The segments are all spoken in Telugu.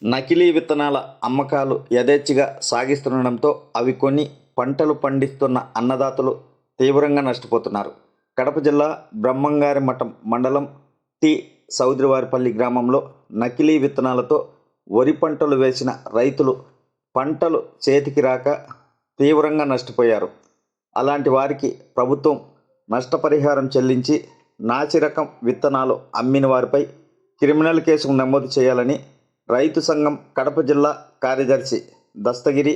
నకిలీ విత్తనాల అమ్మకాలు యథేచ్ఛగా సాగిస్తుండడంతో అవి కొని పంటలు పండిస్తున్న అన్నదాతలు తీవ్రంగా నష్టపోతున్నారు. కడప జిల్లా బ్రహ్మంగారిమఠం మండలం టి సౌదరివారిపల్లి గ్రామంలో నకిలీ విత్తనాలతో వరి పంటలు వేసిన రైతులు పంటలు చేతికి రాక తీవ్రంగా నష్టపోయారు. అలాంటి వారికి ప్రభుత్వం నష్టపరిహారం చెల్లించి నాసిరకం విత్తనాలు అమ్మిన వారిపై క్రిమినల్ కేసు నమోదు చేయాలని రైతు సంఘం కడప జిల్లా కార్యదర్శి దస్తగిరి,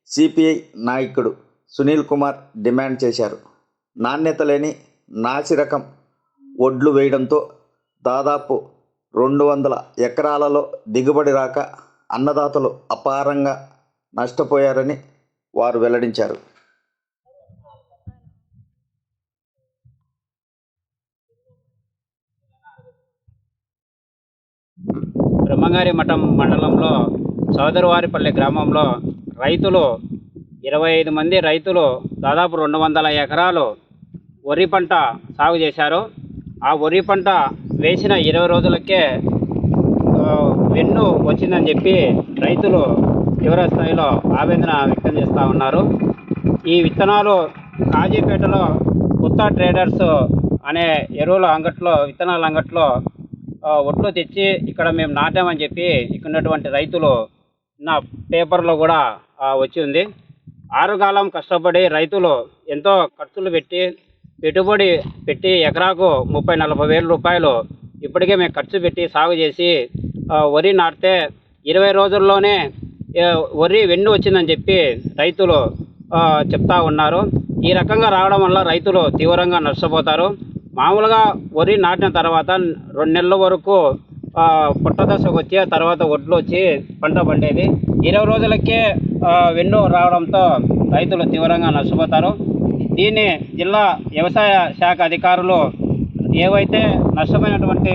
సిపిఐ నాయకుడు సునీల్ కుమార్ డిమాండ్ చేశారు. నాణ్యత లేని నాసిరకం వడ్లు వేయడంతో దాదాపు 200 ఎకరాలలో దిగుబడి రాక అన్నదాతలు అపారంగా నష్టపోయారని వారు వెల్లడించారు. బ్రహ్మంగారిమఠం మండలంలో సోదరవారిపల్లి గ్రామంలో రైతులు 25 మంది రైతులు దాదాపు 200 ఎకరాలు వరి పంట సాగు చేశారు. ఆ వరి పంట వేసిన 20 రోజులకే వెన్ను వచ్చిందని చెప్పి రైతులు తీవ్ర స్థాయిలో ఆవేదన వ్యక్తం చేస్తూ ఉన్నారు. ఈ విత్తనాలు కాజీపేటలో కొత్త ట్రేడర్స్ అనే ఎరువుల అంగట్లో, విత్తనాల అంగట్లో ఒట్లు తెచ్చి ఇక్కడ మేము నాటామని చెప్పి ఇక్కడ ఉన్నటువంటి రైతులు నా పేపర్లో కూడా వచ్చి ఉంది. ఆరుగాలం కష్టపడి రైతులు ఎంతో ఖర్చులు పెట్టుబడి పెట్టి ఎకరాకు 30-40 వేల రూపాయలు ఇప్పటికే మేము ఖర్చు పెట్టి సాగు చేసి వరి నాటితే 20 రోజుల్లోనే వరి వెన్ను వచ్చిందని చెప్పి రైతులు చెప్తా ఉన్నారు. ఈ రకంగా రావడం వల్ల రైతులు తీవ్రంగా నష్టపోతారు. మామూలుగా వరి నాటిన తర్వాత 2 నెలల వరకు పుట్టదశకు వచ్చి తర్వాత వడ్లు వచ్చి పంట పండేది. 20 రోజులకే వెన్ను రావడంతో రైతులు తీవ్రంగా నష్టపోతారు. దీన్ని జిల్లా వ్యవసాయ శాఖ అధికారులు ఏవైతే నష్టమైనటువంటి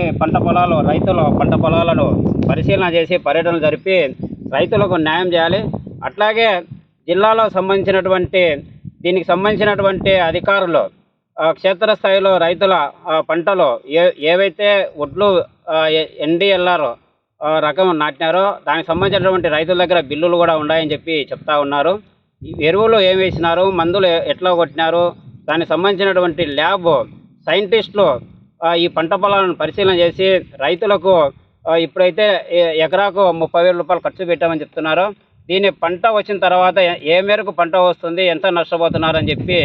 రైతుల పంట పొలాలను పరిశీలన చేసి పర్యటనలు జరిపి రైతులకు న్యాయం చేయాలి. అట్లాగే జిల్లాలో దీనికి సంబంధించినటువంటి అధికారులు క్షేత్రస్థాయిలో రైతుల పంటలు ఏవైతే వడ్లు NDLR రకం నాటినారో దానికి సంబంధించినటువంటి రైతుల దగ్గర బిల్లులు కూడా ఉన్నాయని చెప్పి చెప్తా ఉన్నారు. ఎరువులు ఏం వేసినారు, మందులు ఎట్లా కొట్టినారు, దానికి సంబంధించినటువంటి ల్యాబ్ సైంటిస్టులు ఈ పంట పొలాలను పరిశీలన చేసి రైతులకు ఇప్పుడైతే ఎకరాకు 30,000 రూపాయలు ఖర్చు పెట్టామని చెప్తున్నారు. దీని పంట వచ్చిన తర్వాత ఏ మేరకు పంట వస్తుంది, ఎంత నష్టపోతున్నారని చెప్పి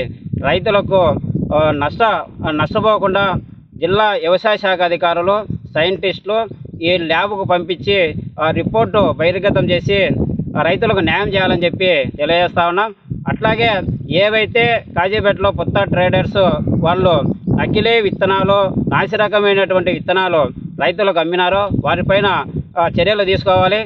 రైతులకు నష్టపోకుండా జిల్లా వ్యవసాయ శాఖ అధికారులు, సైంటిస్టులు ఈ ల్యాబ్కు పంపించి రిపోర్టు బహిర్గతం చేసి రైతులకు న్యాయం చేయాలని చెప్పి తెలియజేస్తా ఉన్నాం. అట్లాగే ఏవైతే కాజీపేటలో కొత్త ట్రేడర్స్ వాళ్ళు నకిలీ విత్తనాలు, నాసిరకమైనటువంటి విత్తనాలు రైతులకు అమ్మినారో వారిపైన చర్యలు తీసుకోవాలి.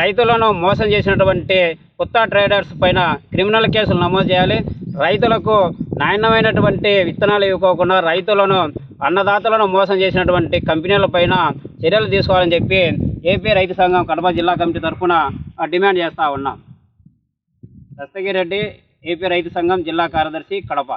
రైతులను మోసం చేసినటువంటి కొత్త ట్రేడర్స్ పైన క్రిమినల్ కేసులు నమోదు చేయాలి. రైతులకు నాణ్యమైనటువంటి విత్తనాలు ఇవ్వకోకుండా అన్నదాతలను మోసం చేసినటువంటి కంపెనీల పైన చర్యలు తీసుకోవాలని చెప్పి ఏపీ రైతు సంఘం కడప జిల్లా కమిటీ తరఫున డిమాండ్ చేస్తూ ఉన్నాం. దస్తగిరి రెడ్డి, ఏపీ రైతు సంఘం జిల్లా కార్యదర్శి, కడప.